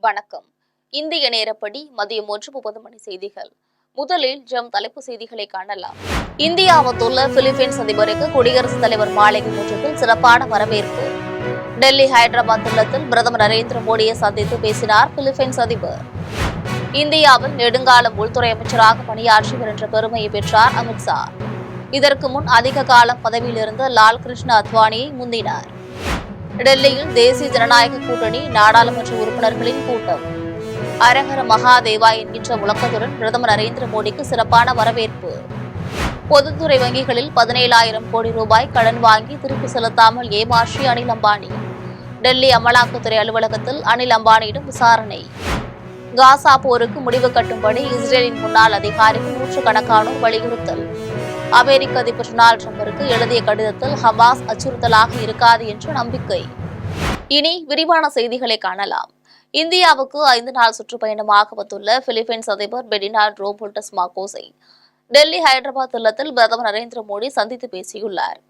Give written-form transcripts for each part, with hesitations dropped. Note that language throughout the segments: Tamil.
வணக்கம். இந்திய நேரப்படி மதியம் 1:30 மணி செய்திகள். முதலில் தலைப்புச் செய்திகளை காணலாம். இந்தியா வந்துள்ள பிலிப்பைன்ஸ் அதிபருக்கு குடியரசுத் தலைவர் மாளிகை முற்றத்தில் சிறப்பான வரவேற்பு. டெல்லி, ஹைதராபாத் இல்லத்தில் பிரதமர் நரேந்திர மோடியை சந்தித்து பேசினார் பிலிப்பைன்ஸ் அதிபர். இந்தியாவில் நெடுங்காலம் உள்துறை அமைச்சராக பணியாற்றியவர் என்ற பெருமையை பெற்றார் அமித்ஷா. இதற்கு முன் அதிக காலம் பதவியில் இருந்த லால் கிருஷ்ண அத்வானியை முந்தினார். டெல்லியில் தேசிய ஜனநாயக கூட்டணி நாடாளுமன்ற உறுப்பினர்களின் கூட்டம். அரஹர மகாதேவா என்கின்ற முழக்கத்துடன் பிரதமர் நரேந்திர மோடிக்கு சிறப்பான வரவேற்பு. பொதுத்துறை வங்கிகளில் 17,000 கோடி ரூபாய் கடன் வாங்கி திருப்பி செலுத்தாமல் ஏமாற்றிய அனில் அம்பானி. டெல்லி அமலாக்கத்துறை அலுவலகத்தில் அனில் அம்பானியிடம் விசாரணை. காசா போருக்கு முடிவு கட்டும்படி இஸ்ரேலின் முன்னாள் அதிகாரிகள் நூற்றுக்கணக்கானோர் வலியுறுத்தல். அமெரிக்க அதிபர் டொனால்டு டிரம்பிற்கு எழுதிய கடிதத்தில் ஹமாஸ் அச்சுறுத்தலாக இருக்காது என்று நம்பிக்கை. இனி விரிவான செய்திகளை காணலாம். இந்தியாவுக்கு 5 நாள் சுற்றுப்பயணமாக வந்துள்ள பிலிப்பைன்ஸ் அதிபர் பெர்டினால்டு ரோபோல்டஸ் மார்கோஸை டெல்லி, ஹைதராபாத் இல்லத்தில் பிரதமர் நரேந்திர மோடி சந்தித்து பேசியுள்ளார்.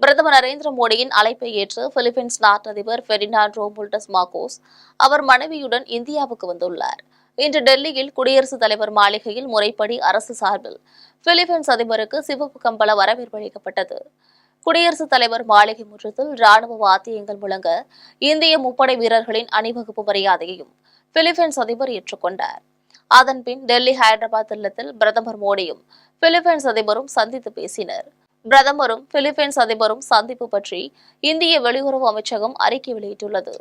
பிரதமர் நரேந்திர மோடியின் அழைப்பை ஏற்று பிலிப்பைன்ஸ் நாட்டு அதிபர் பெர்டினால்டு ரோபோல்டஸ் மார்கோஸ் அவர் மனைவியுடன் இந்தியாவுக்கு வந்துள்ளார். இன்று டெல்லியில் குடியரசுத் தலைவர் மாளிகையில் முறைப்படி அரசு சார்பில் பிலிப்பைன்ஸ் அதிபருக்கு சிவப்பு கம்பள வரவேற்பு அளிக்கப்பட்டது. குடியரசுத் தலைவர் மாளிகை முற்றத்தில் ராணுவ வாத்தியங்கள் முழங்க இந்திய முப்படை வீரர்களின் அணிவகுப்பு மரியாதையையும் பிலிப்பைன்ஸ் அதிபர் ஏற்றுக்கொண்டார். அதன்பின் டெல்லி, ஹைதராபாத் இல்லத்தில் பிரதமர் மோடியும் பிலிப்பைன்ஸ் அதிபரும் சந்தித்து பேசினர். பிரதமரும் பிலிப்பைன்ஸ் அதிபரும் சந்திப்பு பற்றி இந்திய வெளியுறவு அமைச்சகம் அறிக்கை வெளியிட்டுள்ளது.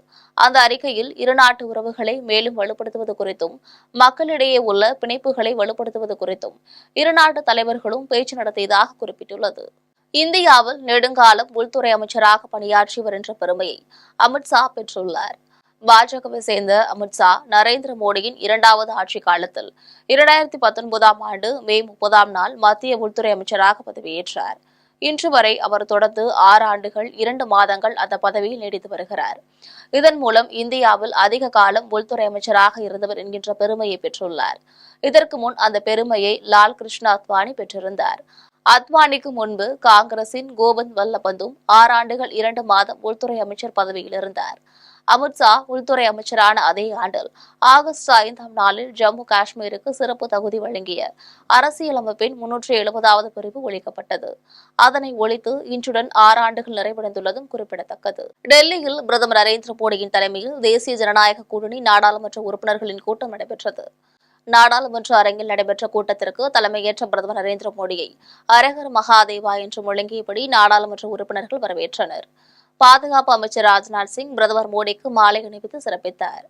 அந்த அறிக்கையில் இருநாட்டு உறவுகளை மேலும் வலுப்படுத்துவது குறித்தும் மக்களிடையே உள்ள பிணைப்புகளை வலுப்படுத்துவது குறித்தும் இருநாட்டு தலைவர்களும் பேச்சு நடத்தியதாக குறிப்பிட்டுள்ளது. இந்தியாவில் நெடுங்காலம் உள்துறை அமைச்சராக பணியாற்றியவர் என்ற பெருமையை அமித்ஷா பெற்றுள்ளார். பாஜகவை சேர்ந்த அமித்ஷா நரேந்திர மோடியின் 2வது ஆட்சி காலத்தில் 2019ஆம் ஆண்டு மே 30ஆம் நாள் மத்திய உள்துறை அமைச்சராக பதவியேற்றார். இன்று வரை அவர் தொடர்ந்து 6 ஆண்டுகள் 2 மாதங்கள் அந்த பதவியில் நீடித்து வருகிறார். இதன் மூலம் இந்தியாவில் அதிக காலம் உள்துறை அமைச்சராக இருந்தவர் என்கின்ற பெருமையை பெற்றுள்ளார். இதற்கு முன் அந்த பெருமையை லால் கிருஷ்ண அத்வானி பெற்றிருந்தார். அத்வானிக்கு முன்பு காங்கிரசின் கோவிந்த் வல்லபந்தும் 6 ஆண்டுகள் 2 மாதம் உள்துறை அமைச்சர் பதவியில் இருந்தார். அமித்ஷா உள்துறை அமைச்சரான அதே ஆண்டில் ஆகஸ்ட் 5ஆம் நாளில் ஜம்மு காஷ்மீருக்கு சிறப்பு தகுதி வழங்கிய அரசியலமைப்பின் 370வது பிரிவு ஒழிக்கப்பட்டது. அதனை ஒழித்து இன்றுடன் 6 ஆண்டுகள் நிறைவடைந்துள்ளதும் குறிப்பிடத்தக்கது. டெல்லியில் பிரதமர் நரேந்திர மோடியின் தலைமையில் தேசிய ஜனநாயக கூட்டணி நாடாளுமன்ற உறுப்பினர்களின் கூட்டம் நடைபெற்றது. நாடாளுமன்ற அரங்கில் நடைபெற்ற கூட்டத்திற்கு தலைமையேற்ற பிரதமர் நரேந்திர மோடியை அரஹர மகாதேவா என்று முழங்கியபடி நாடாளுமன்ற உறுப்பினர்கள் வரவேற்றனர். பாதுகாப்பு அமைச்சர் ராஜ்நாத் சிங் பிரதமர் மோடிக்கு மாலை அணிவித்து சிறப்பித்தார்.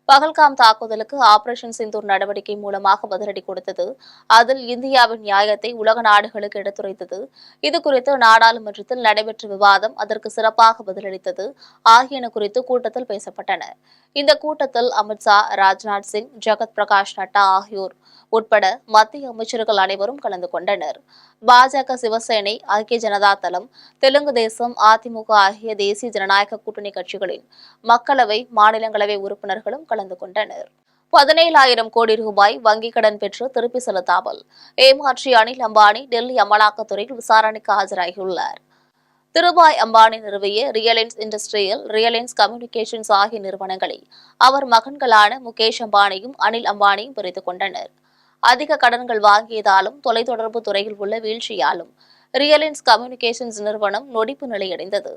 பகல்காம் தாக்குதலுக்கு ஆபரேஷன் சிந்தூர் நடவடிக்கை மூலமாக பதிலடி கொடுத்தது, அதில் இந்தியாவின் நியாயத்தை உலக நாடுகளுக்கு எடுத்துரைத்தது, இதுகுறித்து நாடாளுமன்றத்தில் நடைபெற்ற விவாதம் அதற்கு சிறப்பாக பதிலளித்தது ஆகியன குறித்து கூட்டத்தில் பேசப்பட்டன. இந்த கூட்டத்தில் அமித்ஷா, ராஜ்நாத் சிங், ஜகத் பிரகாஷ் நட்டா ஆகியோர் உட்பட மத்திய அமைச்சர்கள் அனைவரும் கலந்து கொண்டனர். பாஜக, சிவசேனை, ஐக்கிய ஜனதா தளம், தெலுங்கு தேசம், அதிமுக ஆகிய தேசிய ஜனநாயக கூட்டணி கட்சிகளின் மக்களவை, மாநிலங்களவை உறுப்பினர்களும் கலந்து கொண்டனர். 17,000 கோடி ரூபாய் வங்கிக் கடன் பெற்று திருப்பி செலுத்தாமல் ஏமாற்றிய அனில் அம்பானி டெல்லி அமலாக்கத்துறையில் விசாரணைக்கு ஆஜராகியுள்ளார். திருபாய் அம்பானி நிறுவிய ரிலையன்ஸ் இண்டஸ்ட்ரியல், ரிலையன்ஸ் கம்யூனிகேஷன்ஸ் ஆகிய நிறுவனங்களை அவர் மகன்களான முகேஷ் அம்பானியும் அனில் அம்பானியும் பிரித்துக் கொண்டனர். அதிக கடன்கள் வாங்கியதாலும் தொலைத்தொடர்பு துறையில் உள்ள வீழ்ச்சியாலும் ரிலையன்ஸ் கம்யூனிகேஷன்ஸ் நிறுவனம் நொடிப்பு நிலையடைந்தது.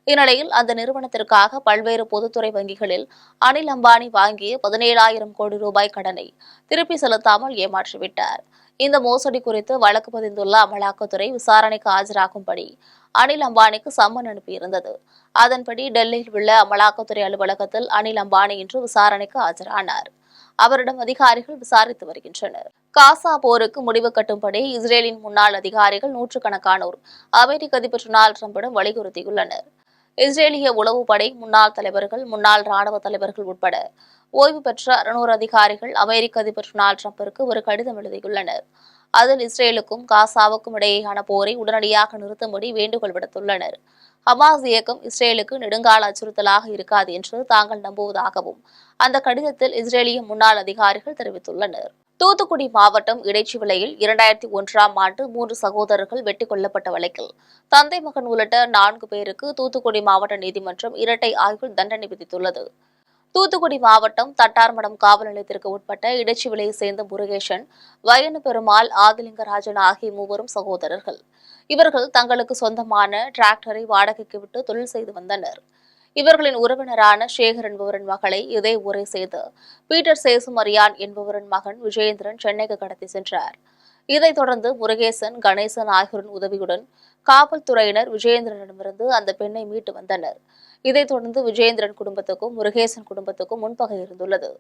இந்நிலையில் அந்த நிறுவனத்திற்காக பல்வேறு பொதுத்துறை வங்கிகளில் அனில் அம்பானி வாங்கிய 17,000 கோடி ரூபாய் கடனை திருப்பி செலுத்தாமல் ஏமாற்றிவிட்டார். இந்த மோசடி குறித்து வழக்கு பதிந்துள்ள அமலாக்கத்துறை விசாரணைக்கு ஆஜராகும்படி அனில் அம்பானிக்கு சம்மன் அனுப்பியிருந்தது. அதன்படி டெல்லியில் உள்ள அமலாக்கத்துறை அலுவலகத்தில் அனில் அம்பானி இன்று விசாரணைக்கு ஆஜரானார். அவரிடம் அதிகாரிகள் விசாரித்து வருகின்றனர். காசா போருக்கு முடிவு கட்டும்படி இஸ்ரேலின் முன்னாள் அதிகாரிகள் நூற்றுக்கணக்கானோர் அமெரிக்க அதிபர் டொனால்டு டிரம்பிடம் வலியுறுத்தியுள்ளனர். இஸ்ரேலிய உளவுப்படை முன்னாள் தலைவர்கள், முன்னாள் ராணுவ தலைவர்கள் உட்பட ஓய்வு பெற்ற 600 அதிகாரிகள் அமெரிக்க அதிபர் டொனால்டு டிரம்பிற்கு ஒரு கடிதம் எழுதியுள்ளனர். அதில் இஸ்ரேலுக்கும் காசாவுக்கும் இடையேயான போரை உடனடியாக நிறுத்தும்படி வேண்டுகோள் விடுத்துள்ளனர். ஹமாஸ் இயக்கம் இஸ்ரேலுக்கு நெடுங்கால அச்சுறுத்தலாக இருக்காது என்று தாங்கள் நம்புவதாகவும் அந்த கடிதத்தில் இஸ்ரேலிய முன்னாள் அதிகாரிகள் தெரிவித்துள்ளனர். தூத்துக்குடி மாவட்டம் இடைச்சிவிளையில் 2001ஆம் ஆண்டு 3 சகோதரர்கள் வெட்டிக் கொல்லப்பட்ட வழக்கில் தந்தை, மகன் உள்ளிட்ட 4 பேருக்கு தூத்துக்குடி மாவட்ட நீதிமன்றம் இரட்டை ஆயுள் தண்டனை விதித்துள்ளது. தூத்துக்குடி மாவட்டம் தட்டார்மடம் காவல் நிலையத்திற்கு உட்பட்ட இடைச்சிவிலையை சேர்ந்த முருகேசன், வயனு பெருமாள், ஆதிலிங்கராஜன் ஆகிய மூவரும் சகோதரர்கள். இவர்கள் தங்களுக்கு சொந்தமான டிராக்டரை வாடகைக்கு விட்டு தொழில் செய்து வந்தனர். இவர்களின் உறவினரான சேகர் என்பவரின் மகளை இதே ஊரை சேர்ந்த பீட்டர் சேசுமரியான் என்பவரின் மகன் விஜயேந்திரன் சென்னைக்கு கடத்தி சென்றார். இதைத் தொடர்ந்து முருகேசன், கணேசன் ஆகியோரின் உதவியுடன் காவல்துறையினர் விஜயேந்திரனிடமிருந்து அந்த பெண்ணை மீட்டு வந்தனர். இதைத் தொடர்ந்து விஜயேந்திரன் குடும்பத்துக்கும் முருகேசன் குடும்பத்துக்கும் முன்பகை இருந்துள்ளது.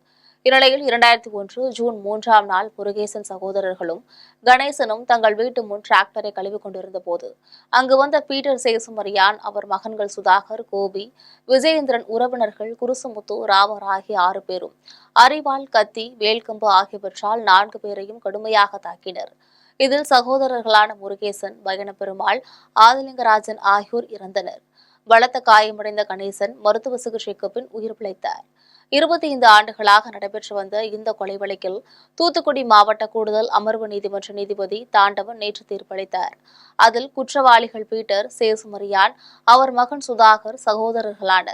இந்நிலையில் 2001 ஜூன் 3ஆம் நாள் முருகேசன் சகோதரர்களும் கணேசனும் தங்கள் வீட்டு முன் டிராக்டரை கழுவிக் கொண்டிருந்த போது அங்கு வந்த பீட்டர் சேசுமரியான், அவர் மகன்கள் சுதாகர், கோபி, விஜயேந்திரன் உறவினர்கள் குருசுமுத்து, ராமர் ஆகிய 6 பேரும் அரிவாள், கத்தி, வேல்கம்பு ஆகியவற்றால் 4 பேரையும் கடுமையாக தாக்கினர். இதில் சகோதரர்களான முருகேசன், வயனப்பெருமாள், ஆதிலிங்கராஜன் ஆகியோர் இறந்தனர். பலத்த காயமடைந்த கணேசன் மருத்துவ சிகிச்சைக்கு பின் உயிர் பிழைத்தார். 25 ஆண்டுகளாக நடைபெற்று வந்த இந்த கொலை வழக்கில் தூத்துக்குடி மாவட்ட கூடுதல் அமர்வு நீதிமன்ற நீதிபதி தாண்டவன் நேற்று தீர்ப்பளித்தார். அதில் குற்றவாளிகள் பீட்டர் சேசுமரியான், அவர் மகன் சுதாகர், சகோதரர்களான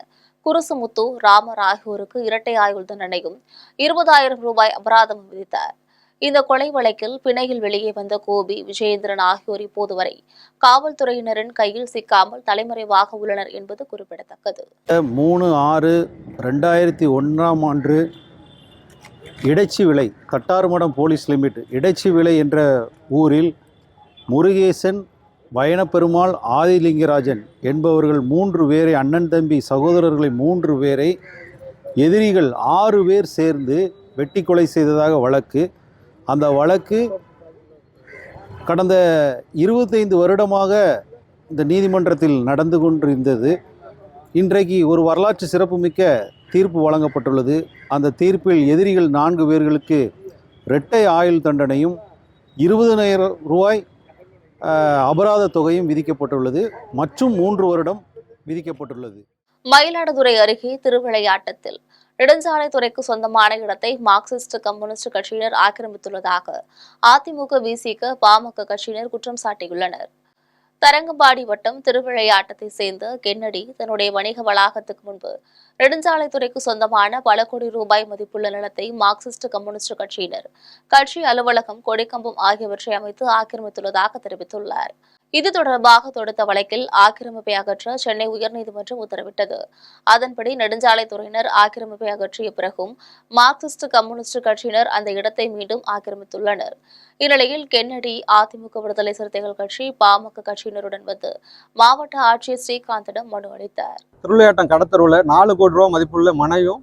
குருசுமுத்து, ராமர் ஆகியோருக்கு இரட்டை ஆயுள் தண்டனையும் 20,000 ரூபாய் அபராதமும் விதித்தார். இந்த கொலை வழக்கில் பிணையில் வெளியே வந்த கோபி, விஜயேந்திரன் ஆகியோர் இப்போது வரை காவல்துறையினரின் கையில் சிக்காமல் தலைமறைவாக உள்ளனர் என்பது குறிப்பிடத்தக்கது. 3/6/2001 இடைச்சிவிளை தட்டார்மடம் போலீஸ் லிமிட் இடைச்சிவிளை என்ற ஊரில் முருகேசன், வயனப்பெருமாள், ஆதிலிங்கராஜன் என்பவர்கள் 3 பேரை, அண்ணன் தம்பி சகோதரர்களை 3 பேரை எதிரிகள் 6 பேர் சேர்ந்து வெட்டி கொலை செய்ததாக வழக்கு. அந்த வழக்கு கடந்த 25 வருடமாக இந்த நீதிமன்றத்தில் நடந்து கொண்டிருந்தது. இன்றைக்கு ஒரு வரலாற்று சிறப்புமிக்க தீர்ப்பு வழங்கப்பட்டுள்ளது. அந்த தீர்ப்பில் எதிரிகள் 4 பேர்களுக்கு இரட்டை ஆயுள் தண்டனையும் 20,000 ரூபாய் அபராத தொகையும் விதிக்கப்பட்டுள்ளது. மற்றும் 3 வருடம் விதிக்கப்பட்டுள்ளது. மயிலாடுதுறை அருகே திருவிளையாட்டத்தில் நெடுஞ்சாலைத்துறைக்கு சொந்தமான இடத்தை மார்க்சிஸ்ட் கம்யூனிஸ்ட் கட்சியினர் ஆக்கிரமித்துள்ளதாக அதிமுக, விசிக, பாமக கட்சியினர் குற்றம் சாட்டியுள்ளனர். தரங்கம்பாடி வட்டம் திருவிளையாட்டத்தை சேர்ந்த கென்னடி தன்னுடைய வணிக வளாகத்துக்கு முன்பு நெடுஞ்சாலைத்துறைக்கு சொந்தமான பல கோடி ரூபாய் மதிப்புள்ள நிலத்தை மார்க்சிஸ்ட் கம்யூனிஸ்ட் கட்சியினர் கட்சி அலுவலகம், கொடிக்கம்பம் ஆகியவற்றை அமைத்து ஆக்கிரமித்துள்ளதாக தெரிவித்துள்ளார். இது தொடர்பாக தொடுத்த வழக்கில் ஆக்கிரமிப்பை அகற்ற சென்னை உயர்நீதிமன்றம் உத்தரவிட்டது. அதன்படி நெடுஞ்சாலைத்துறையினர் ஆக்கிரமிப்பை அகற்றிய பிறகும் மார்க்சிஸ்ட் கம்யூனிஸ்ட் கட்சியினர் அந்த இடத்தை மீண்டும் ஆக்கிரமித்துள்ளனர். இந்நிலையில் கென்னடி அதிமுக, விடுதலை சிறுத்தைகள் கட்சி, பாமக கட்சியினருடன் வந்து மாவட்ட ஆட்சியர் ஸ்ரீகாந்திடம் மனு அளித்தார். திருவிளையாட்டம் கடத்தருவில் 4 கோடி ரூபாய் மதிப்புள்ள மனையும்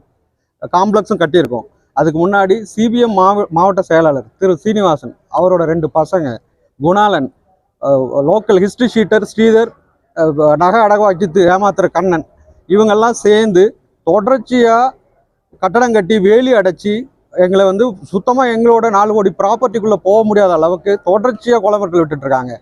காம்ப்ளெக்ஸும் கட்டியிருக்கோம். அதுக்கு முன்னாடி சிபிஎம் மாவட்ட செயலாளர் திரு சீனிவாசன், அவரோட 2 பசங்க Gunalan, local history sheeter Sridhar, நகை அடகு ஏமாத்துற கண்ணன், இவங்கெல்லாம் சேர்ந்து தொடர்ச்சியாக கட்டடம் கட்டி வேலி அடைச்சி எங்களை வந்து சுத்தமாக எங்களோட 4 கோடி ப்ராப்பர்ட்டிக்குள்ளே போக முடியாத அளவுக்கு தொடர்ச்சியாக கொலை மிரட்டல் விட்டுட்டு இருக்காங்க.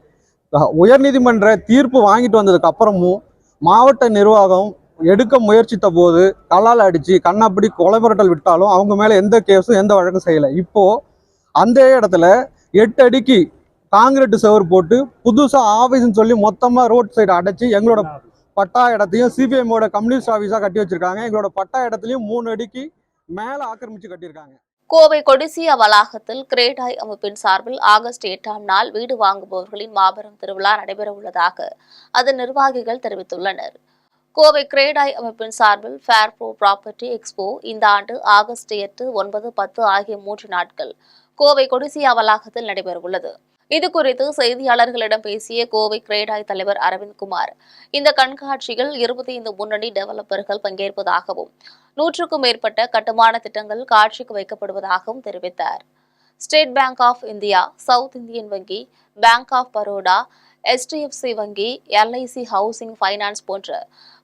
உயர்நீதிமன்ற தீர்ப்பு வாங்கிட்டு வந்ததுக்கு அப்புறமும் மாவட்ட நிர்வாகம் எடுக்க முயற்சித்த போது கல்லால் அடித்து கண்ணப்படி கொலை மிரட்டல் விட்டாலும் அவங்க மேலே எந்த கேஸும் எந்த வழக்கும் செய்யலை. இப்போது அந்த இடத்துல 8 அடிக்கு காங்கிரீட் செவர் போட்டு புதுசாக ஆஃபீஸ்ன்னு சொல்லி மொத்தமாக ரோட் சைடு அடைச்சி எங்களோட பட்டா இடத்தையும் சிபிஎம்மோட கம்யூனிஸ்ட் ஆஃபீஸாக கட்டி வச்சிருக்காங்க. எங்களோட பட்டா இடத்துலையும் 3 அடிக்கு மேலே ஆக்கிரமிச்சு கட்டியிருக்காங்க. கோவை கொடிசியா வளாகத்தில் கிரேடாய் அமைப்பின் சார்பில் ஆகஸ்ட் 8ஆம் நாள் வீடு வாங்குபவர்களின் மாபெரும் திருவிழா நடைபெற உள்ளதாக அதன் நிர்வாகிகள் தெரிவித்துள்ளனர். கோவை கிரேடாய் அமைப்பின் சார்பில் ஃபேர்ப்ரோ ப்ராப்பர்ட்டி எக்ஸ்போ இந்த ஆண்டு ஆகஸ்ட் 8, 9, 10 ஆகிய 3 நாட்கள் கோவை கொடிசியா வளாகத்தில் நடைபெறவுள்ளது. இதுகுறித்து செய்தியாளர்களிடம் பேசிய கோவை கிரேடாய் தலைவர் அரவிந்த்குமார், இந்த கண்காட்சியில் 25 முன்னணி டெவலப்பர்கள் பங்கேற்பதாகவும் 100க்கும் மேற்பட்ட கட்டுமான திட்டங்கள் காட்சிக்கு வைக்கப்படுவதாகவும் தெரிவித்தார். State Bank of India, South Indian வங்கி, பேங்க் ஆஃப் பரோடா, HDFC வங்கி, LIC ஹவுசிங் ஃபைனான்ஸ் போன்ற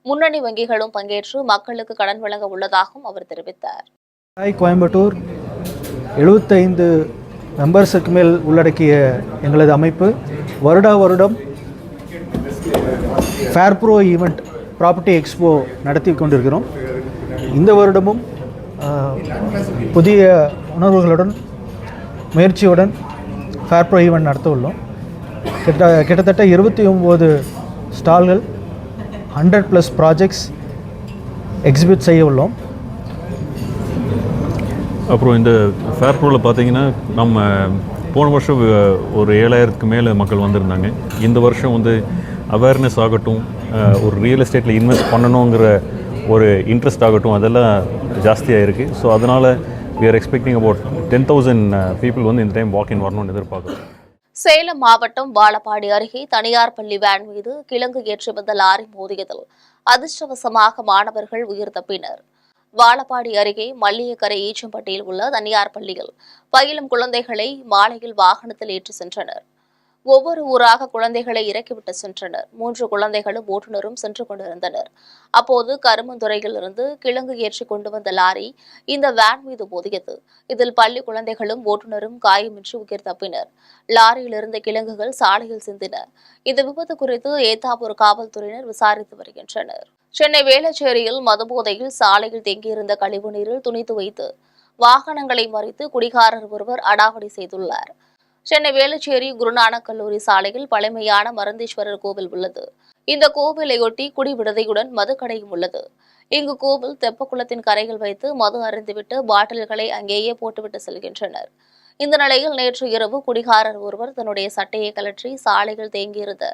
முன்னணி வங்கிகளும் பங்கேற்று மக்களுக்கு கடன் வழங்க உள்ளதாகவும் அவர் தெரிவித்தார். கோயம்புத்தூர் 75 மெம்பர்ஸுக்கு மேல் உள்ளடக்கிய எங்களது அமைப்பு வருடம் ஃபேர்ப்ரோ ஈவெண்ட் ப்ராப்பர்ட்டி எக்ஸ்போ நடத்தி கொண்டிருக்கிறோம். இந்த வருடமும் புதிய உணர்வுகளுடன் முயற்சியுடன் ஃபேர்ப்ரோ ஈவெண்ட் நடத்த உள்ளோம். கிட்டத்தட்ட 29 ஸ்டால்கள், 100+ ப்ராஜெக்ட்ஸ் எக்ஸிபிட் செய்ய உள்ளோம். அப்புறம் இந்த ஃபேர் ப்ரோவில் பார்த்தீங்கன்னா நம்ம போன வருஷம் ஒரு 7,000க்கு மேலே மக்கள் வந்திருந்தாங்க. இந்த வருஷம் வந்து அவேர்னஸ் ஆகட்டும், ஒரு ரியல் எஸ்டேட்டில் இன்வெஸ்ட் பண்ணணுங்கிற ஒரு இன்ட்ரெஸ்ட் ஆகட்டும், அதெல்லாம் ஜாஸ்தியாக இருக்குது. ஸோ அதனால் we are expecting about 10,000 people வந்து இந்த டைம் வாக்கின் வரணும்னு எதிர்பார்க்குறோம். சேலம் மாவட்டம் வாழப்பாடி அருகே தனியார் பள்ளி வேன் மீது கிழங்கு ஏற்றி வந்த லாரி மோதியதில் அதிர்ஷ்டவசமாக மாணவர்கள் உயிர் தப்பினர். வாழப்பாடி அருகே மல்லியக்கரை ஈச்சம்பட்டியில் உள்ள தனியார் பள்ளியில் பயிலும் குழந்தைகளை மாலையில் வாகனத்தில் ஏற்றி சென்றனர். ஒவ்வொரு ஊராக குழந்தைகளை இறக்கிவிட்டு சென்றனர். 3 குழந்தைகளும் ஓட்டுநரும் சென்று கொண்டிருந்தனர். அப்போது கருமந்துறையிலிருந்து கிழங்கு ஏற்றி கொண்டு வந்த லாரி இந்த வேன் மீது மோதியது. இதில் பள்ளி குழந்தைகளும் ஓட்டுநரும் காயமின்றி உயிர் தப்பினர். லாரியிலிருந்த கிழங்குகள் சாலையில் சிந்தின. இந்த விபத்து குறித்து ஏத்தாப்பூர் காவல்துறையினர் விசாரித்து வருகின்றனர். சென்னை வேளச்சேரியில் மதுபோதையில் சாலையில் தேங்கியிருந்த கழிவுநீரில் துணி துவைத்து வாகனங்களை மறித்து குடிகாரர் ஒருவர் அடாவடி செய்துள்ளார். சென்னை வேளச்சேரி குருநானக் கல்லூரி சாலையில் பழமையான மருந்தீஸ்வரர் கோவில் உள்ளது. இந்த கோவிலையொட்டி குடி விடுதியுடன் மதுக்கடையும் உள்ளது. இங்கு கோவில் தெப்பக்குளத்தின் கரையில் வைத்து மது அருந்திவிட்டு பாட்டில்களை அங்கேயே போட்டுவிட்டு செல்கின்றனர். இந்த நிலையில் நேற்று இரவு குடிகாரர் ஒருவர் தன்னுடைய சட்டையை கழற்றி சாலையில் தேங்கியிருந்த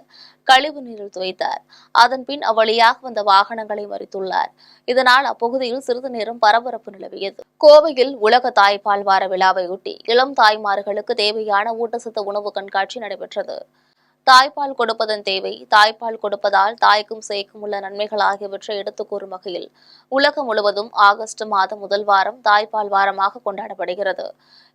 கழிவு நீரில் துவைத்தார். அதன்பின் அவ்வழியாக வந்த வாகனங்களை மறித்துள்ளார். இதனால் அப்பகுதியில் சிறிது நேரம் பரபரப்பு நிலவியது. கோவையில் உலக தாய்ப்பால் வார விழாவையொட்டி இளம் தாய்மார்களுக்கு தேவையான ஊட்டச்சத்து உணவு கண்காட்சி நடைபெற்றது. தாய்ப்பால் கொடுப்பதன் தேவை, தாய்ப்பால் கொடுப்பதால் தாய்க்கும் சேய்க்கும் உள்ள நன்மைகள் ஆகியவற்றை எடுத்துக் கூறும் வகையில் உலகம் முழுவதும் ஆகஸ்ட் மாதம் முதல் வாரம் தாய்ப்பால் வாரமாக கொண்டாடப்படுகிறது.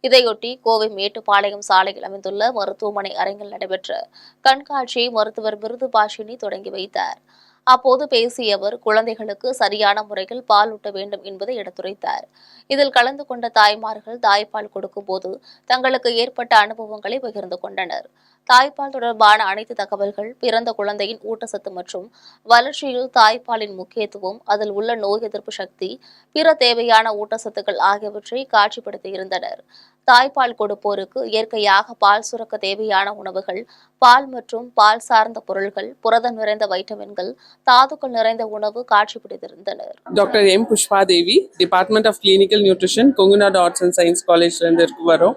இதையொட்டி கோவை மேட்டுப்பாளையம் சாலையில் அமைந்துள்ள மருத்துவமனை அரங்கில் நடைபெற்ற கண்காட்சியை மருத்துவர் மிருதுபாஷினி தொடங்கி வைத்தார். அப்போது பேசிய அவர் குழந்தைகளுக்கு சரியான முறையில் பால் ஊட்ட வேண்டும் என்பதை எடுத்துரைத்தார். இதில் கலந்து கொண்ட தாய்மார்கள் தாய்ப்பால் கொடுக்கும் போது தங்களுக்கு ஏற்பட்ட அனுபவங்களை பகிர்ந்து கொண்டனர். தாய்ப்பால் தொடர்பான அனைத்து தகவல்கள், பிறந்த குழந்தையின் ஊட்டச்சத்து மற்றும் வளர்ச்சியில் தாய்ப்பாலின் முக்கியத்துவம், அதில் உள்ள நோய் எதிர்ப்பு சக்தி, பிற தேவையான ஊட்டச்சத்துக்கள் ஆகியவற்றை காட்சிப்படுத்தியிருந்தனர். தாய்ப்பால் கொடுப்போருக்கு இயற்கையாக பால் சுரக்க தேவையான உணவுகள், பால் மற்றும் பால் சார்ந்த பொருட்கள், புரதம் நிறைந்த வைட்டமின்கள், தாதுக்கள் நிறைந்த உணவு காட்சிப்படுத்தியிருந்தனர். Doctor M Pushpadevi, department of clinical nutrition, Kongunadu arts and science காலேஜ்லேருந்து வரோம்.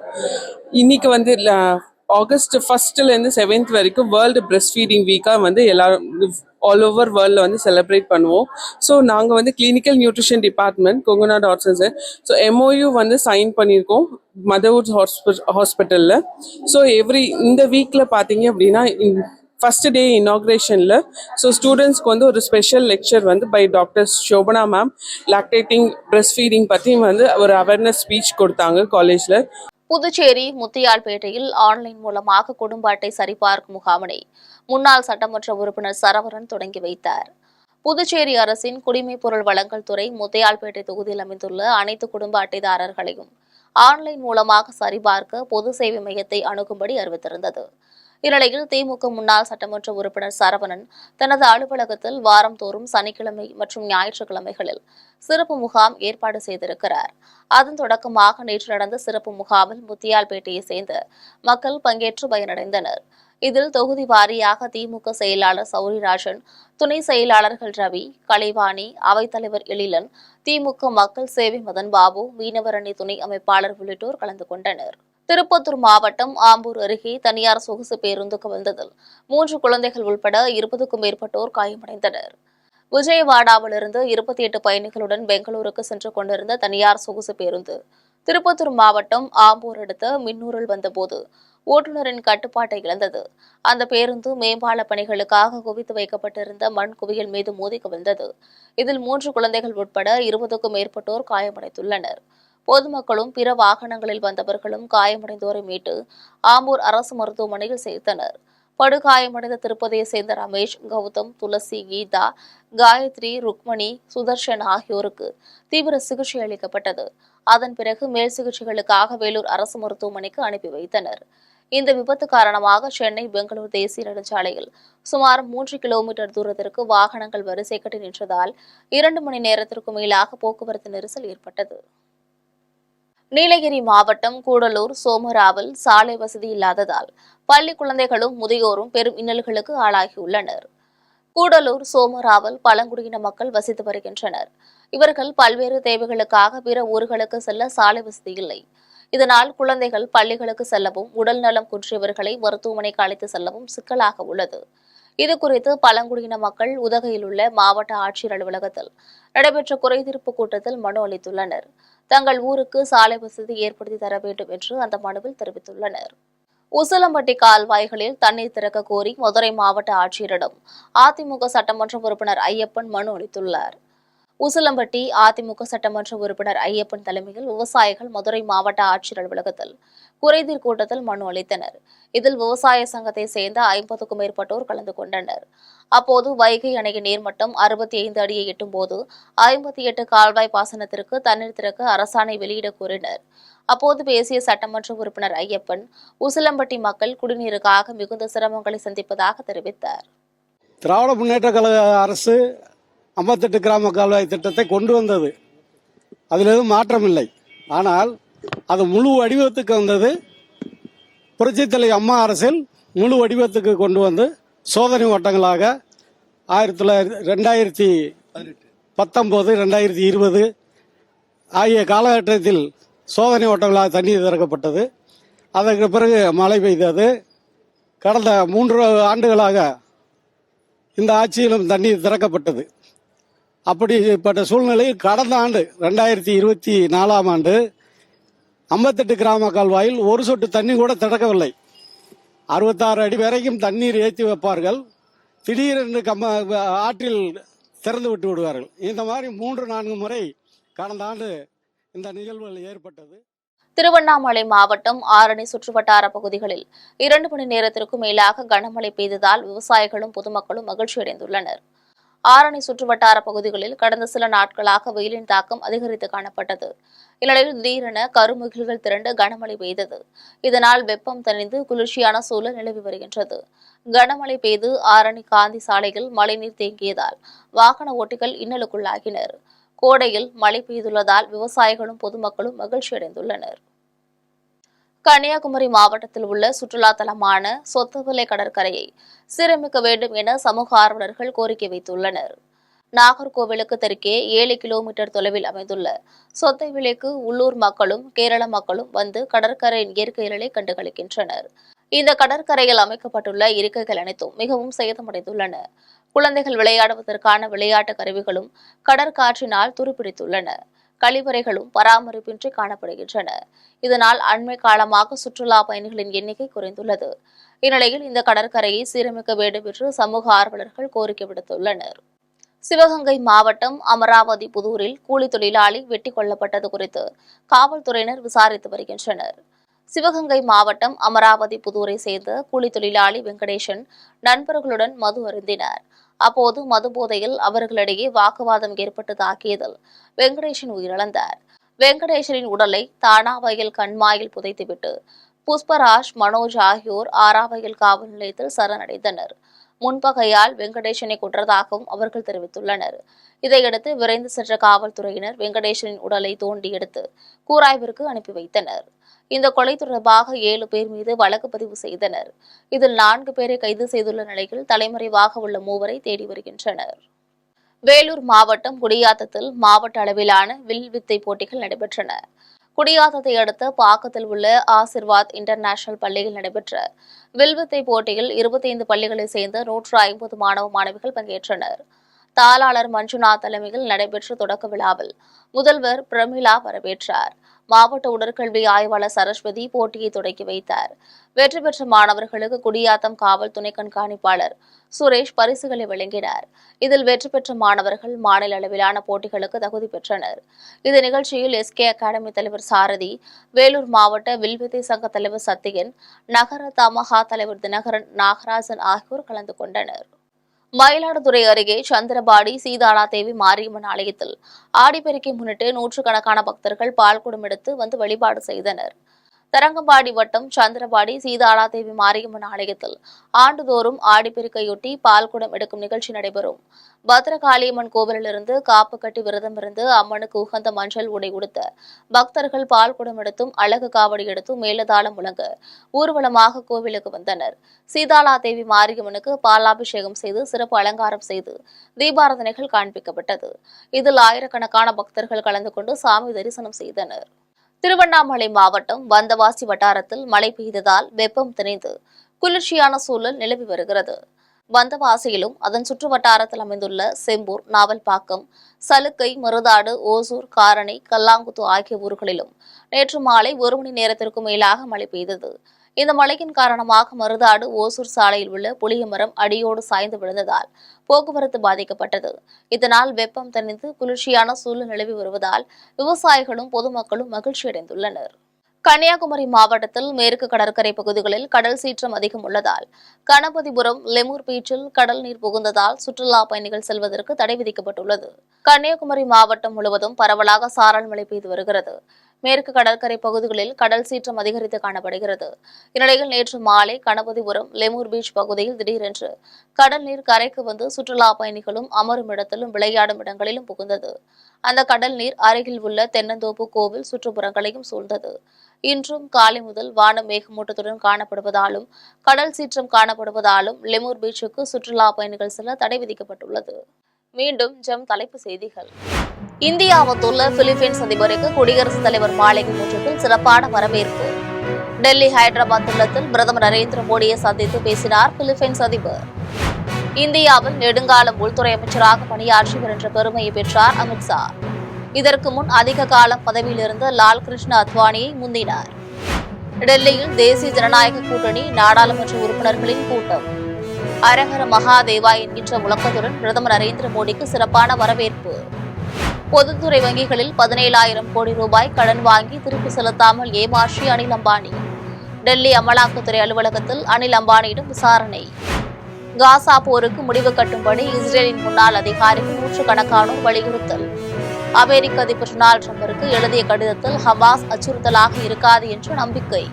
இன்னைக்கு வந்து ஆகஸ்ட் 1st to 7th வரைக்கும் வேர்ல்டு பிரெஸ்ட் ஃபீடிங் வீக்காக வந்து எல்லாரும் ஆல் ஓவர் வேர்ல்டில் வந்து செலிப்ரேட் பண்ணுவோம். ஸோ நாங்கள் வந்து clinical nutrition department Kongunadu arts and science so MOU வந்து சைன் பண்ணியிருக்கோம் மதர்வுட் ஹாஸ்பிட்டலில். ஸோ இந்த வீக்கில் பார்த்தீங்க அப்படின்னா ஃபர்ஸ்ட் டே இனாக்ரேஷனில் ஸோ ஸ்டூடெண்ட்ஸ்க்கு வந்து ஒரு ஸ்பெஷல் லெக்சர் வந்து by doctor Shobana ma'am lactating breast feeding பற்றி வந்து ஒரு அவேர்னஸ் ஸ்பீச் கொடுத்தாங்க காலேஜில். புதுச்சேரி முத்தியால்பேட்டையில் ஆன்லைன் மூலமாக குடும்ப அட்டை சரிபார்க்கும் முகாமினை முன்னாள் சட்டமன்ற உறுப்பினர் சரவணன் தொடங்கி வைத்தார். புதுச்சேரி அரசின் குடிமைப் பொருள் வழங்கல் துறை முத்தியால்பேட்டை தொகுதியில் அமைந்துள்ள அனைத்து குடும்ப அட்டைதாரர்களையும் ஆன்லைன் மூலமாக சரிபார்க்க பொது சேவை மையத்தை அணுகும்படி அறிவித்திருந்தது. இந்நிலையில் திமுக முன்னாள் சட்டமன்ற உறுப்பினர் சரவணன் தனது அலுவலகத்தில் வாரந்தோறும் சனிக்கிழமை மற்றும் ஞாயிற்றுக்கிழமைகளில் சிறப்பு முகாம் ஏற்பாடு செய்திருக்கிறார். அதன் தொடக்கமாக நேற்று நடந்த சிறப்பு முகாமில் முத்தியால்பேட்டையை சேர்ந்த மக்கள் பங்கேற்று பயனடைந்தனர். இதில் தொகுதி வாரியாக திமுக செயலாளர் சௌரிராஜன், துணை செயலாளர்கள் ரவி, கலைவாணி, அவைத்தலைவர் எழிலன், திமுக மக்கள் சேவை மதன்பாபு, மீனவரணி துணை அமைப்பாளர் உள்ளிட்டோர் கலந்து கொண்டனர். திருப்பத்தூர் மாவட்டம் ஆம்பூர் அருகே தனியார் சொகுசு பேருந்து கவிழ்ந்ததில் 3 குழந்தைகள் உட்பட 20க்கும் மேற்பட்டோர் காயமடைந்தனர். விஜயவாடாவிலிருந்து 28 பயணிகளுடன் பெங்களூருக்கு சென்று கொண்டிருந்த தனியார் சொகுசு பேருந்து திருப்பத்தூர் மாவட்டம் ஆம்பூர் அடுத்த மின்னூரில் வந்தபோது ஓட்டுநரின் கட்டுப்பாட்டை இழந்தது. அந்த பேருந்து மேம்பால பணிகளுக்காக குவித்து வைக்கப்பட்டிருந்த மண் குவியல் மீது மோதி கவிழ்ந்தது. இதில் 3 குழந்தைகள் உட்பட 20க்கும் மேற்பட்டோர் காயமடைந்துள்ளனர். பொதுமக்களும் பிற வாகனங்களில் வந்தவர்களும் காயமடைந்தோரை மீட்டு ஆம்பூர் அரசு மருத்துவமனையில் சேர்த்தனர். படுகாயமடைந்த திருப்பதியை சேர்ந்த ரமேஷ், கௌதம், துளசி, கீதா, காயத்ரி, ருக்மணி, சுதர்ஷன் ஆகியோருக்கு தீவிர சிகிச்சை அளிக்கப்பட்டது. அதன் பிறகு மேல் சிகிச்சைகளுக்காக வேலூர் அரசு மருத்துவமனைக்கு அனுப்பி வைத்தனர். இந்த விபத்து காரணமாக சென்னை பெங்களூர் தேசிய நெடுஞ்சாலையில் சுமார் 3 கிலோமீட்டர் தூரத்திற்கு வாகனங்கள் வரிசை கட்டி நின்றதால் 2 மணி நேரத்திற்கு மேலாக போக்குவரத்து நெரிசல் ஏற்பட்டது. நீலகிரி மாவட்டம் கூடலூர் சோமராவில் சாலை வசதி இல்லாததால் பள்ளி குழந்தைகளும் முதியோரும் பெரும் இன்னல்களுக்கு ஆளாகியுள்ளனர். கூடலூர் சோமராவில் பழங்குடியின மக்கள் வசித்து வருகின்றனர். இவர்கள் பல்வேறு தேவைகளுக்காக பிற ஊர்களுக்கு செல்ல சாலை வசதி இல்லை. இதனால் குழந்தைகள் பள்ளிகளுக்கு செல்லவும், உடல் நலம் குன்றியவர்களை மருத்துவமனைக்கு அழைத்து செல்லவும் சிக்கலாக உள்ளது. இதுகுறித்து பழங்குடியின மக்கள் உதகையில் உள்ள மாவட்ட ஆட்சியர் அலுவலகத்தில் நடைபெற்ற குறைதீர்ப்பு கூட்டத்தில் மனு அளித்துள்ளனர். தங்கள் ஊருக்கு சாலை வசதி ஏற்படுத்தி தர வேண்டும் என்று அந்த மனுவில் தெரிவித்துள்ளனர். உசிலம்பட்டி கால்வாய்களில் தண்ணீர் திறக்க கோரி மதுரை மாவட்ட ஆட்சியரிடம் அதிமுக சட்டமன்ற உறுப்பினர் ஐயப்பன் மனு அளித்துள்ளார். உசிலம்பட்டி அதிமுக சட்டமன்ற உறுப்பினர் ஐயப்பன் தலைமையில் விவசாயிகள் மதுரை மாவட்ட ஆட்சியர் அலுவலகத்தில் குறைதீர் கூட்டத்தில் மனு அளித்தனர். இதில் விவசாய சங்கத்தை சேர்ந்த 50க்கும் மேற்பட்டோர் கலந்து கொண்டனர். அப்போது வைகை அணையின் நீர்மட்டம் 65 அடியை எட்டும்போது 58 கால்வாய் பாசனத்திற்கு தண்ணீர் திறக்க அரசாணை வெளியிட கோரினர். அப்போது பேசிய சட்டமன்ற உறுப்பினர் ஐயப்பன், உசிலம்பட்டி மக்கள் குடிநீருக்காக மிகுந்த சிரமங்களை சந்திப்பதாக தெரிவித்தார். திராவிட முன்னேற்ற கழக அரசு 58 கிராம கால்வாய் திட்டத்தை கொண்டு வந்தது. அதில் எதுவும் மாற்றம் இல்லை. ஆனால் அது முழு வடிவத்துக்கு வந்தது புரட்சித் தலைவர் அம்மா அரசில் முழு வடிவத்துக்கு கொண்டு வந்து சோதனை ஓட்டங்களாக 2019, 2020 ஆகிய காலகட்டத்தில் சோதனை ஓட்டங்களாக தண்ணீர் திறக்கப்பட்டது. அதற்கு பிறகு மழை பெய்தது. கடந்த 3 ஆண்டுகளாக இந்த ஆட்சியிலும் தண்ணீர் திறக்கப்பட்டது. அப்படிப்பட்ட சூழ்நிலையில் கடந்த ஆண்டு 2024ஆம் ஆண்டு 58 கிராம கால்வாயில் ஒரு சொட்டு தண்ணி கூட திறக்கவில்லை. 66 அடி வரைக்கும் தண்ணீர் ஏற்றி வைப்பார்கள். திடீரென்று ஆற்றில் திறந்து விட்டு விடுவார்கள். இந்த மாதிரி 3-4 முறை கடந்த ஆண்டு இந்த நிகழ்வுகள் ஏற்பட்டது. திருவண்ணாமலை மாவட்டம் ஆரணி சுற்றுவட்டார பகுதிகளில் 2 மணி நேரத்திற்கும் மேலாக கனமழை பெய்ததால் விவசாயிகளும் பொதுமக்களும் மகிழ்ச்சியடைந்துள்ளனர். ஆரணி சுற்றுவட்டார பகுதிகளில் கடந்த சில நாட்களாக வெயிலின் தாக்கம் அதிகரித்து காணப்பட்டது. இந்நிலையில் திடீரென கருமுகில்கள் திரண்டு கனமழை பெய்தது. இதனால் வெப்பம் தணிந்து குளிர்ச்சியான சூழல் நிலவி வருகின்றது. கனமழை பெய்து ஆரணி காந்தி சாலையில் மழைநீர் தேங்கியதால் வாகன ஓட்டிகள் இன்னலுக்குள்ளாகினர். கோடையில் மழை பெய்துள்ளதால் விவசாயிகளும் பொதுமக்களும் மகிழ்ச்சியடைந்துள்ளனர். கன்னியாகுமரி மாவட்டத்தில் உள்ள சுற்றுலா தலமான சொத்தவிளை கடற்கரையை சீரமைக்க வேண்டும் என சமூக ஆர்வலர்கள் கோரிக்கை வைத்துள்ளனர். நாகர்கோவிலுக்கு தெற்கே 7 கிலோமீட்டர் தொலைவில் அமைந்துள்ள சொத்தைவிளைக்கு உள்ளூர் மக்களும் கேரள மக்களும் வந்து கடற்கரையின் இயற்கை எழிலை கண்டுகளிக்கின்றனர். இந்த கடற்கரையில் அமைக்கப்பட்டுள்ள இருக்கைகள் அனைத்தும் மிகவும் சேதமடைந்துள்ளன. குழந்தைகள் விளையாடுவதற்கான விளையாட்டு கருவிகளும் கடற்காற்றினால் துருப்பிடித்துள்ளன. கழிவறைகளும் பராமரிப்பின்றி காணப்படுகின்றன. இதனால் அண்மை காலமாக சுற்றுலா பயணிகளின் எண்ணிக்கை குறைந்துள்ளது. இந்நிலையில் இந்த கடற்கரையை சீரமைக்க வேண்டும் என்று சமூக ஆர்வலர்கள் கோரிக்கை விடுத்துள்ளனர். சிவகங்கை மாவட்டம் அமராவதி புதூரில் கூலி தொழிலாளி வெட்டிக் கொல்லப்பட்டது குறித்து காவல்துறையினர் விசாரித்து வருகின்றனர். சிவகங்கை மாவட்டம் அமராவதி புதூரை சேர்ந்த கூலி தொழிலாளி வெங்கடேசன் நண்பர்களுடன் மது அருந்தினார். அப்போது மது போதையில் அவர்களிடையே வாக்குவாதம் ஏற்பட்டு தாக்கியதில் வெங்கடேசன் உயிரிழந்தார். வெங்கடேசனின் உடலை தானாவயல் கண்மாயில் புதைத்துவிட்டு புஷ்பராஜ், மனோஜ் ஆகியோர் ஆராவயல் காவல் நிலையத்தில் சரணடைந்தனர். முன்பகையால் வெங்கடேசனை கொன்றதாகவும் அவர்கள் தெரிவித்துள்ளனர். இதையடுத்து விரைந்து சென்ற காவல்துறையினர் வெங்கடேசனின் உடலை தோண்டி எடுத்து கூராய்விற்கு அனுப்பி வைத்தனர். இந்த கொலை தொடர்பாக 7 பேர் மீது வழக்கு பதிவு செய்தனர். இதில் 4 பேரை கைது செய்துள்ள நிலையில் தலைமறைவாக உள்ள 3 தேடி வருகின்றனர். வேலூர் மாவட்டம் குடியாத்தத்தில் மாவட்ட அளவிலான வில்வித்தை போட்டிகள் நடைபெற்றன. குடியாத்தத்தை அடுத்த பாக்கத்தில் உள்ள ஆசிர்வாத் இன்டர்நேஷனல் பள்ளியில் நடைபெற்ற வில்வித்தை போட்டியில் 25 பள்ளிகளைச் சேர்ந்த 150 மாணவ மாணவிகள் பங்கேற்றனர். தாளாளர் மஞ்சுநாத் தலைமையில் நடைபெற்ற தொடக்க விழாவில் முதல்வர் பிரமிளா வரவேற்றார். மாவட்ட உடற்கல்வி ஆய்வாளர் சரஸ்வதி போட்டியை தொடங்கி வைத்தார். வெற்றி பெற்ற மாணவர்களுக்கு குடியாத்தம் காவல் துணை கண்காணிப்பாளர் சுரேஷ் பரிசுகளை வழங்கினார். இதில் வெற்றி பெற்ற மாணவர்கள் மாநில அளவிலான போட்டிகளுக்கு தகுதி பெற்றனர். இந்த நிகழ்ச்சியில் எஸ்கே அகாடமி தலைவர் சாரதி, வேலூர் மாவட்ட வில்வித்தை சங்க தலைவர் சத்தியன், நகர தமகா தலைவர் தினகரன், நாகராஜன் ஆகியோர் கலந்து கொண்டனர். மயிலாடுதுறை அருகே சந்திரபாடி சீதாளா தேவி மாரியம்மன் ஆலயத்தில் ஆடிப்பெருக்கை முன்னிட்டு 100கணக்கான பக்தர்கள் பால்குடம் எடுத்து வந்து வழிபாடு செய்தனர். தரங்கம்பாடி வட்டம் சந்திரபாடி சீதாளா தேவி மாரியம்மன் ஆலயத்தில் ஆண்டுதோறும் ஆடிப்பெருக்கையொட்டி பால்குடம் எடுக்கும் நிகழ்ச்சி நடைபெறும். பத்ரகாளியம்மன் கோவிலிலிருந்து காப்பு கட்டி விரதம் இருந்து அம்மனுக்கு உகந்த மஞ்சள் உடை உடுத்த பக்தர்கள் பால்குடம் எடுத்தும் அழகு காவடி எடுத்தும் மேலதாளம் முழங்க ஊர்வலமாக கோவிலுக்கு வந்தனர். சீதாளா தேவி மாரியம்மனுக்கு பாலாபிஷேகம் செய்து சிறப்பு அலங்காரம் செய்து தீபாராதனைகள் காண்பிக்கப்பட்டது. இதில் ஆயிரக்கணக்கான பக்தர்கள் கலந்து கொண்டு சாமி தரிசனம் செய்தனர். திருவண்ணாமலை மாவட்டம் வந்தவாசி வட்டாரத்தில் மழை பெய்ததால் வெப்பம் தணிந்து குளிர்ச்சியான சூழல் நிலவி வருகிறது. வந்தவாசியிலும் அதன் சுற்று வட்டாரத்தில் அமைந்துள்ள செம்பூர், நாவல்பாக்கம், சலுக்கை, மருதாடு, ஓசூர், காரணி, கல்லாங்குத்து ஆகிய ஊர்களிலும் நேற்று மாலை 1 மணி நேரத்திற்கும் மேலாக மழை பெய்தது. இந்த மழையின் காரணமாக மருதாடு, ஓசூர் சாலையில் உள்ள புளிய மரம் அடியோடு சாய்ந்து விழுந்ததால் போக்குவரத்து பாதிக்கப்பட்டது. இதனால் வெப்பம் தணிந்து குளிர்ச்சியான சூழல் நிலவி வருவதால் விவசாயிகளும் பொதுமக்களும் மகிழ்ச்சியடைந்துள்ளனர். கன்னியாகுமரி மாவட்டத்தில் மேற்கு கடற்கரை பகுதிகளில் கடல் சீற்றம் அதிகம் உள்ளதால் கணபதிபுரம், லெமூர் பீச்சில் கடல் நீர் புகுந்ததால் சுற்றுலா பயணிகள் செல்வதற்கு தடை விதிக்கப்பட்டுள்ளது. கன்னியாகுமரி மாவட்டம் முழுவதும் பரவலாக சாரல் மழை பெய்து வருகிறது. மேற்கு கடற்கரை பகுதிகளில் கடல் சீற்றம் அதிகரித்து காணப்படுகிறது. இந்நிலையில் நேற்று மாலை கணபதிபுரம், லெமூர் பீச் பகுதியில் திடீரென்று கடல் நீர் கரைக்கு வந்து சுற்றுலா பயணிகளும் அமரும் இடத்திலும் விளையாடும் இடங்களிலும் புகுந்தது. அந்த கடல் நீர் அருகில் உள்ள தென்னந்தோப்பு கோவில் சுற்றுப்புறங்களையும் சூழ்ந்தது. இன்றும் காலை முதல் வானம் மேகமூட்டத்துடன் காணப்படுவதாலும் கடல் சீற்றம் காணப்படுவதாலும் லெமூர் பீச்சுக்கு சுற்றுலா பயணிகள் செல்ல தடை விதிக்கப்பட்டுள்ளது. மீண்டும் தலைப்புச் செய்திகள். இந்தியா வந்துள்ள பிலிப்பைன்ஸ் அதிபருக்கு குடியரசுத் தலைவர் மாளிகை முற்றத்தில் சிறப்பான வரவேற்பு. டெல்லி, ஹைதராபாத் இல்லத்தில் பிரதமர் நரேந்திர மோடியை சந்தித்து பேசினார் பிலிப்பைன்ஸ் அதிபர். இந்தியாவில் நெடுங்காலம் உள்துறை அமைச்சராக பணியாற்றியவர் என்ற பெருமையை பெற்றார் அமித்ஷா. இதற்கு முன் அதிக காலம் பதவியில் இருந்த லால் கிருஷ்ண அத்வானியை முந்தினார். டெல்லியில் தேசிய ஜனநாயக கூட்டணி நாடாளுமன்ற உறுப்பினர்களின் கூட்டம். அரஹர மகாதேவா என்கின்ற முழக்கத்துடன் பிரதமர் நரேந்திர மோடிக்கு சிறப்பான வரவேற்பு. பொதுத்துறை வங்கிகளில் 17,000 கோடி ரூபாய் கடன் வாங்கி திருப்பி செலுத்தாமல் ஏமாற்றிய அனில் அம்பானி. டெல்லி அமலாக்கத்துறை அலுவலகத்தில் அனில் அம்பானியிடம் விசாரணை. காசா போருக்கு முடிவு கட்டும்படி இஸ்ரேலின் முன்னாள் அதிகாரிகள் நூற்றுக்கணக்கானோர் வலியுறுத்தல். அமெரிக்க அதிபர் டொனால்டு டிரம்பிற்கு எழுதிய கடிதத்தில் ஹமாஸ் அச்சுறுத்தலாக இருக்காது என்று நம்பிக்கை.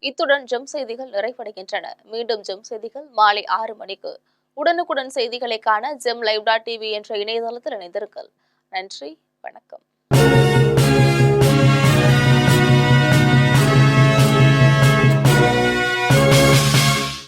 இத்துடன் செய்திகள் நிறைவடைகின்றன. மீண்டும் செய்திகள் மாலை 6 மணிக்கு. உடனுக்குடன் செய்திகளை காண GemLive.tv என்ற இணையதளத்தில் இணைந்திருங்கள். நன்றி, வணக்கம்.